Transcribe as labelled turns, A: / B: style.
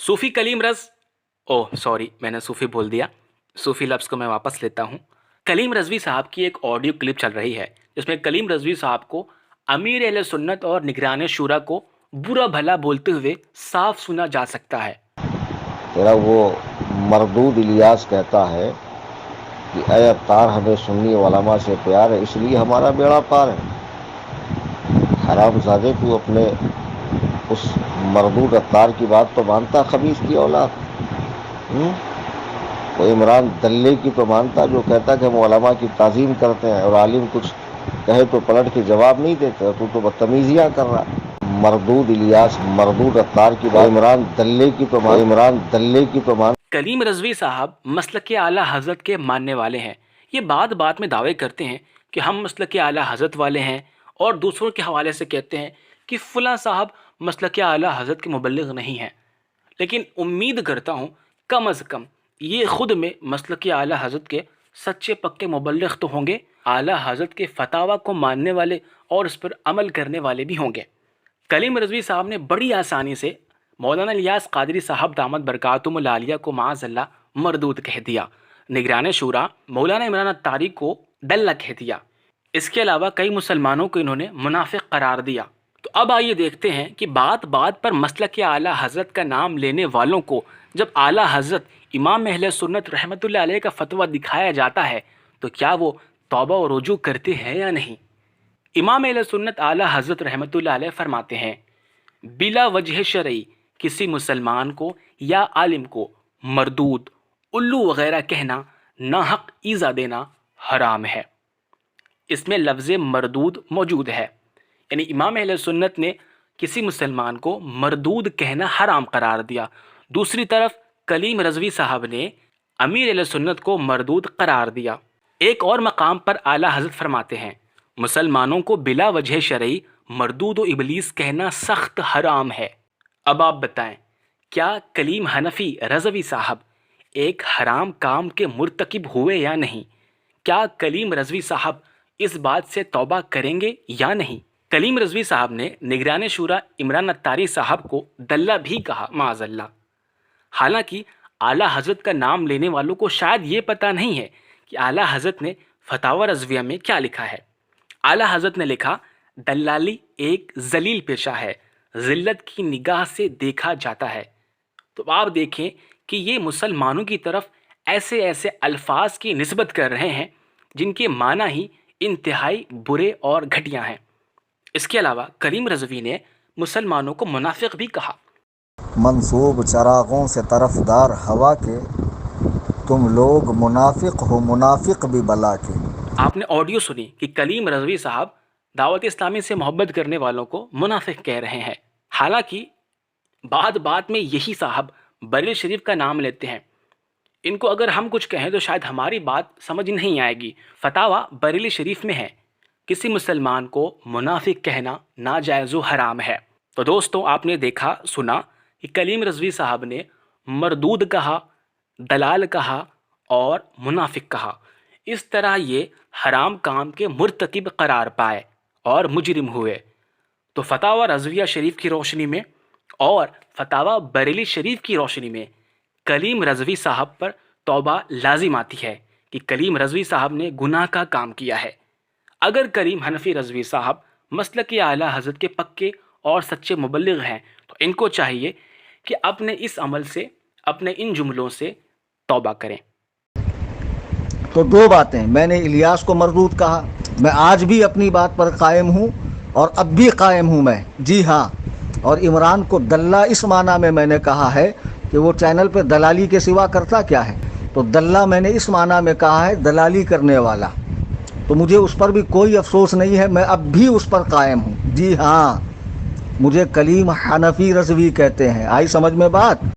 A: सूफ़ी Kaleem रज़ oh sorry, मैंने सूफ़ी बोल दिया। सूफ़ी लफ्ज़ को मैं वापस लेता हूँ। कलीम रज़वी साहब की एक ऑडियो क्लिप चल रही है जिसमें कलीम रज़वी साहब को अमीर अहले सुन्नत और निगरान शूरा को बुरा भला बोलते हुए साफ सुना जा सकता है।
B: तेरा वो मरदूद इलियास कहता है कि ऐ अत्तार, हमें सुन्नी उलमा से प्यार है इसलिए हमारा बेड़ा पार है। हरामज़ादे, तू अपने उस मरदूद अत्तार की बात तो मानता, खबीस की औलाद। वो इमरान दल्ले की तो मानता जो कहता कि हम उलमा की ताज़ीम करते हैं और आलिम कुछ कहे तो पलट के जवाब नहीं देते। तू तो बदतमीजियाँ कर रहा है। मरदूद इलियास, मरदूद अत्तार की बात इमरान दल्ले की तो मान।
A: कलीम रज़वी साहब मसलक आला हज़रत के मानने वाले हैं। ये बात बात में दावे करते हैं कि हम मसलक आला हज़रत वाले हैं और दूसरों के हवाले से कहते हैं कि फ़लाँ साहब मसलक आला हज़रत के मुबल्लिग़ नहीं हैं। लेकिन उम्मीद करता हूँ कम अज़ कम ये ख़ुद में मसलक आला हज़रत के सच्चे पक्के मुबल्लिग़ तो होंगे, आला हज़रत के फतावा को मानने वाले और इस पर अमल करने वाले भी होंगे। कलीम रज़वी साहब ने बड़ी आसानी से मौलाना इलियास क़ादरी साहब दामद बरकातुहुमुल आलिया को माअज़ल्लाह मरदूद कह दिया। निगरान शूरा मौलाना इमरान अत्तारी को दल्ला कह दिया। इसके अलावा कई मुसलमानों को इन्होंने मुनाफिक करार दिया। तो अब आइए देखते हैं कि बात बात पर मसलक आला हज़रत का नाम लेने वालों को जब आला हज़रत इमाम अहले सुन्नत रहमतुल्लाह अलैह का फतवा दिखाया जाता है तो क्या वो तौबा और रुजू करते हैं या नहीं। इमाम अहले सुन्नत आला हज़रत रहमतुल्लाह अलैह फरमाते हैं, बिला वजह शरई किसी मुसलमान को या आलिम को मरदूद, उल्लू वगैरह कहना, नाहक ईज़ा देना हराम है। इसमें लफ्ज़ मरदूद मौजूद है, यानी इमाम अहले सुन्नत ने किसी मुसलमान को मरदूद कहना हराम करार दिया। दूसरी तरफ कलीम रज़वी साहब ने अमीर अहले सुन्नत को मरदूद करार दिया। एक और मकाम पर आला हज़रत फरमाते हैं, मुसलमानों को बिला वजह शरई मरदूद व इबलीस कहना सख्त हराम है। अब आप बताएं, क्या कलीम हनफी रज़वी साहब एक हराम काम के मुर्तकिब हुए या नहीं? क्या कलीम रज़वी साहब इस बात से तौबा करेंगे या नहीं? कलीम रज़वी साहब ने निगरान शूरा इमरान अत्तारी साहब को दल्ला भी कहा, माअज़ल्लाह। हालांकि आला हज़रत का नाम लेने वालों को शायद ये पता नहीं है कि आला हज़रत ने फतावा रज़विया में क्या लिखा है। आला हज़रत ने लिखा, दल्लाली एक जलील पेशा है, ज़िल्लत की निगाह से देखा जाता है। तो आप देखें कि ये मुसलमानों की तरफ ऐसे ऐसे अल्फाज की निस्बत कर रहे हैं जिनके माना ही इंतहाई बुरे और घटिया हैं। इसके अलावा कलीम रज़वी ने मुसलमानों को मुनाफिक भी कहा।
B: मंसूब चरागों से तरफदार हवा के, तुम लोग मुनाफिक हो, मुनाफिक भी बला के।
A: आपने ऑडियो सुनी कि कलीम रज़वी साहब दावत इस्लामी से मोहब्बत करने वालों को मुनाफिक कह रहे हैं। हालांकि बात बात में यही साहब बरेली शरीफ का नाम लेते हैं। इनको अगर हम कुछ कहें तो शायद हमारी बात समझ नहीं आएगी। फतावा बरेली शरीफ में है, किसी मुसलमान को मुनाफिक कहना नाजायज़ व हराम है। तो दोस्तों, आपने देखा सुना कि कलीम रज़वी साहब ने मरदूद कहा, दलाल कहा और मुनाफिक कहा। इस तरह ये हराम काम के मुर्तकिब करार पाए और मुजरिम हुए। तो फतावा रज़विया शरीफ की रोशनी में और फतावा बरेली शरीफ की रोशनी में कलीम रज़वी साहब पर तौबा लाजिम आती है कि कलीम रज़वी साहब ने गुनाह का काम किया है। अगर कलीम हनफी रज़वी साहब मसलक आला हज़रत के पक्के और सच्चे मुबल्लिग़ हैं तो इनको चाहिए कि अपने इस अमल से, अपने इन जुमलों से तौबा करें।
C: तो दो बातें, मैंने इलियास को मरदूद कहा, मैं आज भी अपनी बात पर कायम हूँ और अब भी कायम हूँ मैं, जी हाँ। और इमरान को दल्ला इस माना में मैंने कहा है कि वो चैनल पे दलाली के सिवा करता क्या है। तो दल्ला मैंने इस माना में कहा है दलाली करने वाला। तो मुझे उस पर भी कोई अफसोस नहीं है, मैं अब भी उस पर कायम हूँ, जी हाँ। मुझे कलीम हनफी रज़वी कहते हैं। आई समझ में बात?